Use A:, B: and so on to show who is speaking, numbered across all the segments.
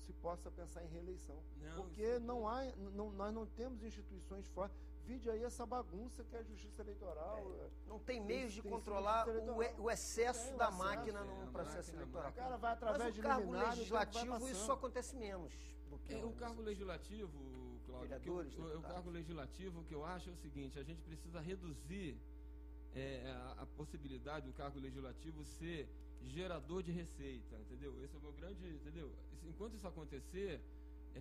A: se possa pensar em reeleição.
B: Não,
A: porque nós não temos instituições fortes. Vide aí essa bagunça que é a justiça eleitoral.
C: Não tem meios de controlar o excesso da máquina no processo eleitoral.
A: O cara vai através de
C: o cargo
A: liminar,
C: legislativo, isso acontece menos do que
B: o cargo legislativo, Cláudio, o cargo legislativo, o que eu acho é o seguinte: a gente precisa reduzir a possibilidade do cargo legislativo ser gerador de receita, entendeu? Esse é o meu grande, entendeu? Enquanto isso acontecer,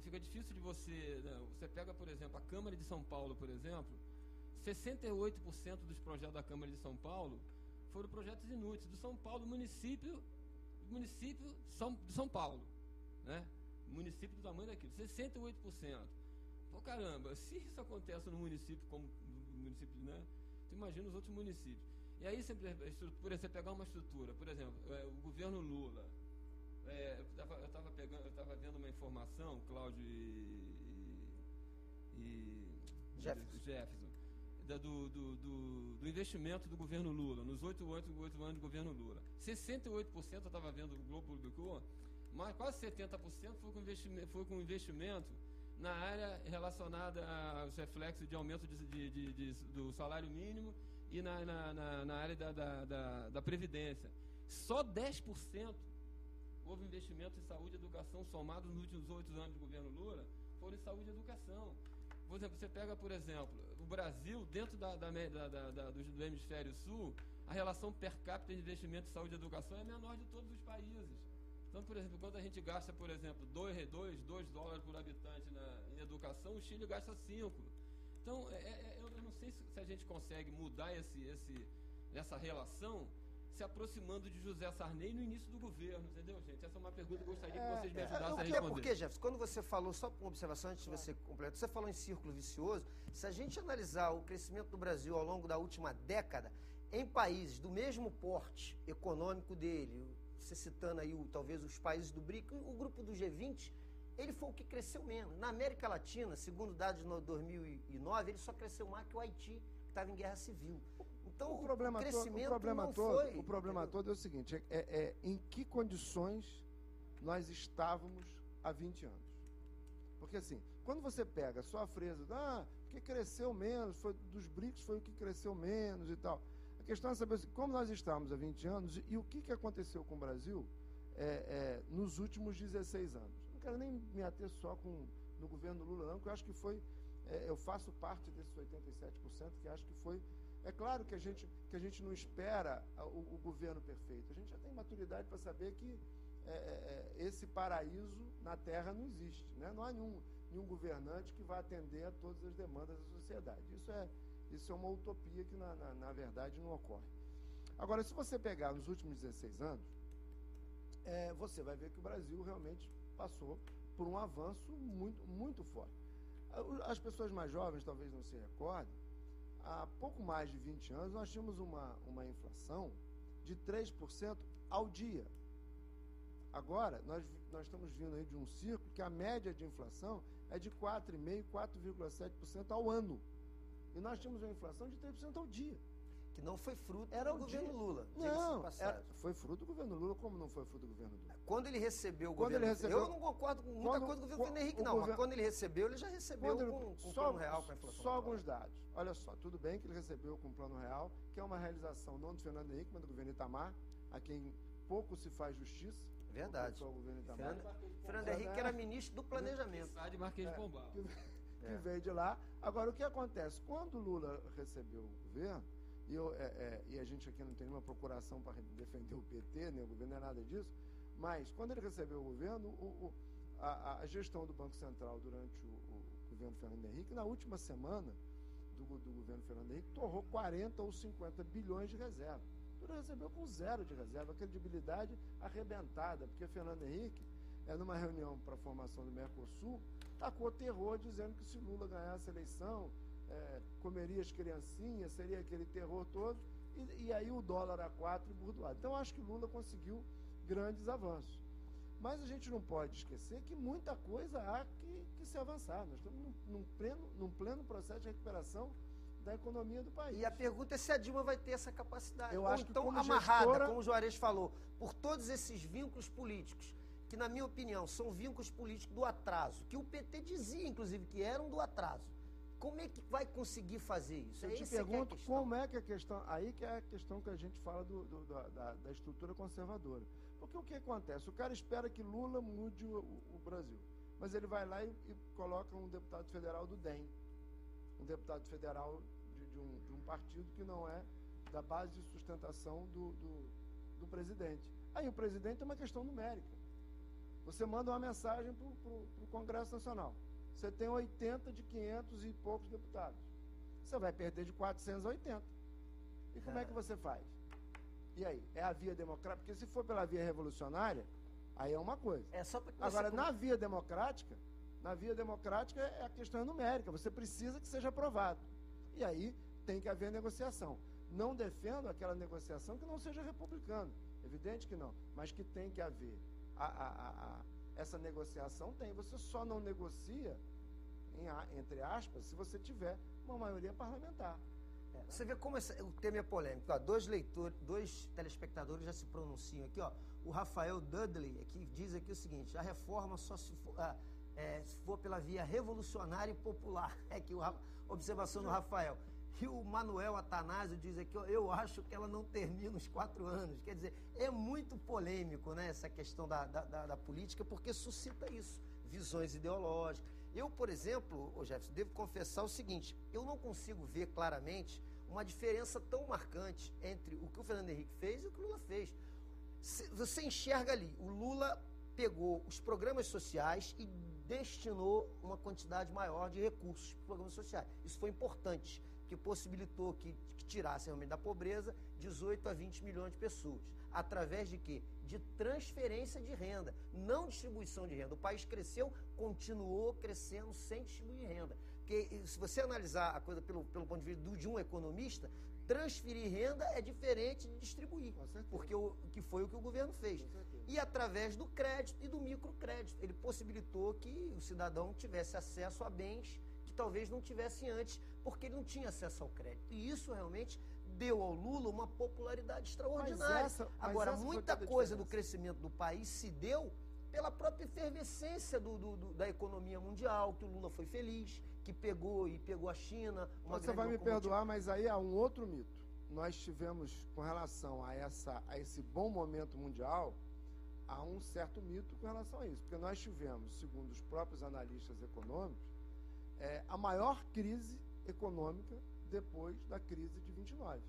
B: fica difícil de você... Você pega, por exemplo, a Câmara de São Paulo, por exemplo, 68% dos projetos da Câmara de São Paulo foram projetos inúteis, do São Paulo, município de São Paulo, né? Município do tamanho daquilo, 68%. Pô, caramba, se isso acontece no município, como no município, né? Tu imagina os outros municípios. E aí, você pegar uma estrutura, por exemplo, o governo Lula. Eu estava vendo uma informação, Cláudio e Jefferson, do investimento do governo Lula, nos 8 anos do governo Lula. 68%, eu estava vendo, o Globo publicou, mas quase 70% foi com investimento na área relacionada aos reflexos de aumento do salário mínimo e na área da Previdência. Só 10% houve investimento em saúde e educação somados nos últimos 8 anos do governo Lula, foram em saúde e educação. Por exemplo, você pega, por exemplo, o Brasil, dentro do hemisfério sul, a relação per capita de investimento em saúde e educação é a menor de todos os países. Então, por exemplo, quando a gente gasta, por exemplo, $2 por habitante em educação, o Chile gasta 5. Então, eu não sei se a gente consegue mudar essa relação se aproximando de José Sarney no início do governo, entendeu, gente? Essa é uma pergunta que eu gostaria que vocês me ajudassem a responder.
C: Porque, Jefferson, quando você falou, só uma observação antes de você completar, você falou em círculo vicioso. Se a gente analisar o crescimento do Brasil ao longo da última década, em países do mesmo porte econômico dele, você citando aí talvez os países do BRIC, o grupo do G20, ele foi o que cresceu menos. Na América Latina, segundo dados de 2009, ele só cresceu mais que o Haiti, que estava em guerra civil. Então, o problema
A: todo é o seguinte, em que condições nós estávamos há 20 anos. Porque assim, quando você pega só a frase, porque cresceu menos, dos BRICS foi o que cresceu menos e tal. A questão é saber assim, como nós estávamos há 20 anos e o que aconteceu com o Brasil nos últimos 16 anos. Não quero nem me ater só no governo Lula, não, porque eu acho que foi, eu faço parte desses 87%, que acho que foi. É claro que a gente não espera o governo perfeito. A gente já tem maturidade para saber que esse paraíso na Terra não existe, né? Não há nenhum governante que vá atender a todas as demandas da sociedade. Isso é uma utopia que, na verdade, não ocorre. Agora, se você pegar nos últimos 16 anos, você vai ver que o Brasil realmente passou por um avanço muito, muito forte. As pessoas mais jovens talvez não se recordem, há pouco mais de 20 anos, nós tínhamos uma inflação de 3% ao dia. Agora, nós estamos vindo aí de um ciclo que a média de inflação é de 4,5%, 4,7% ao ano. E nós tínhamos uma inflação de 3% ao dia.
C: Que não foi fruto do governo Lula.
A: Não, foi fruto do governo Lula, como não foi fruto do governo Lula?
C: Quando ele recebeu o governo... Eu não concordo com muita coisa do governo Fernando Henrique, não. Mas quando ele recebeu, ele já recebeu com o plano real para a inflação.
A: Só alguns dados. Olha só, tudo bem que ele recebeu com o plano real, que é uma realização não do Fernando Henrique, mas do governo Itamar, a quem pouco se faz justiça.
C: Verdade.
A: O governo Itamar.
C: Fernando Henrique era ministro do planejamento.
B: De Marquês de Pombal.
A: Que veio de lá. Agora, o que acontece? Quando o Lula recebeu o governo, e a gente aqui não tem nenhuma procuração para defender o PT, nem o governo, não é nada disso, mas quando ele recebeu o governo, a gestão do Banco Central durante o governo Fernando Henrique, na última semana do governo Fernando Henrique, torrou 40 ou 50 bilhões de reserva. Lula recebeu com 0 de reserva, credibilidade arrebentada, porque Fernando Henrique, numa reunião para a formação do Mercosul, tacou terror dizendo que se Lula ganhasse a eleição, comeria as criancinhas, seria aquele terror todo, e aí o dólar a 4 e burdoado. Então, acho que Lula conseguiu grandes avanços. Mas a gente não pode esquecer que muita coisa há que se avançar. Nós estamos num pleno processo de recuperação da economia do país.
C: E a pergunta é se a Dilma vai ter essa capacidade.
A: Eu acho que
C: então,
A: como
C: amarrada,
A: gestora...
C: como o Juarez falou, por todos esses vínculos políticos que, na minha opinião, são vínculos políticos do atraso, que o PT dizia, inclusive, que eram do atraso. Como é que vai conseguir fazer isso?
A: Eu te pergunto como é que a questão... Aí que é a questão que a gente fala da estrutura conservadora. Porque o que acontece? O cara espera que Lula mude o Brasil. Mas ele vai lá e coloca um deputado federal do DEM. Um deputado federal de um partido que não é da base de sustentação do presidente. Aí o presidente é uma questão numérica. Você manda uma mensagem para o Congresso Nacional. Você tem 80 de 500 e poucos deputados. Você vai perder de 400 a 80. E como é que você faz? E aí? É a via democrática? Porque se for pela via revolucionária, aí é uma coisa. Agora, na via democrática a questão é numérica. Você precisa que seja aprovado. E aí tem que haver negociação. Não defendo aquela negociação que não seja republicana. Evidente que não. Mas que tem que haver. Essa negociação tem. Você só não negocia, entre aspas, se você tiver uma maioria parlamentar.
C: Você vê como o tema é polêmico. Ó, dois telespectadores já se pronunciam aqui. Ó. O Rafael Dudley aqui diz aqui o seguinte: a reforma só se for pela via revolucionária e popular. É aqui a observação do Rafael. E o Manuel Atanásio diz aqui: ó, eu acho que ela não termina os 4 anos. Quer dizer, é muito polêmico, né, essa questão da política, porque suscita isso, visões ideológicas. Eu, por exemplo, Jefferson, devo confessar o seguinte: eu não consigo ver claramente uma diferença tão marcante entre o que o Fernando Henrique fez e o que o Lula fez. Você enxerga ali, o Lula pegou os programas sociais e destinou uma quantidade maior de recursos para os programas sociais. Isso foi importante, que possibilitou que tirasse realmente da pobreza 18 a 20 milhões de pessoas. Através de quê? De transferência de renda, não distribuição de renda. O país cresceu, continuou crescendo sem distribuir renda. Porque se você analisar a coisa pelo ponto de vista de um economista, transferir renda é diferente de distribuir, porque que foi o que o governo fez. E através do crédito e do microcrédito, ele possibilitou que o cidadão tivesse acesso a bens que talvez não tivesse antes, porque ele não tinha acesso ao crédito. E isso realmente deu ao Lula uma popularidade extraordinária. Agora, muita coisa do crescimento do país se deu pela própria efervescência da economia mundial, que o Lula foi feliz, que pegou a China.
A: Você vai me perdoar, mas aí há um outro mito. Nós tivemos, com relação a esse bom momento mundial, há um certo mito com relação a isso. Porque nós tivemos, segundo os próprios analistas econômicos, a maior crise econômica depois da crise de 29.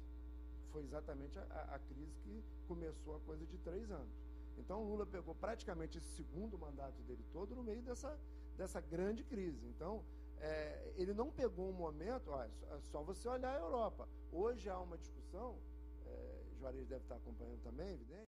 A: Foi exatamente a crise que começou a coisa de 3 anos. Então, o Lula pegou praticamente esse segundo mandato dele todo no meio dessa grande crise. Então, ele não pegou um momento... é só você olhar a Europa. Hoje há uma discussão, Juarez deve estar acompanhando também, evidente,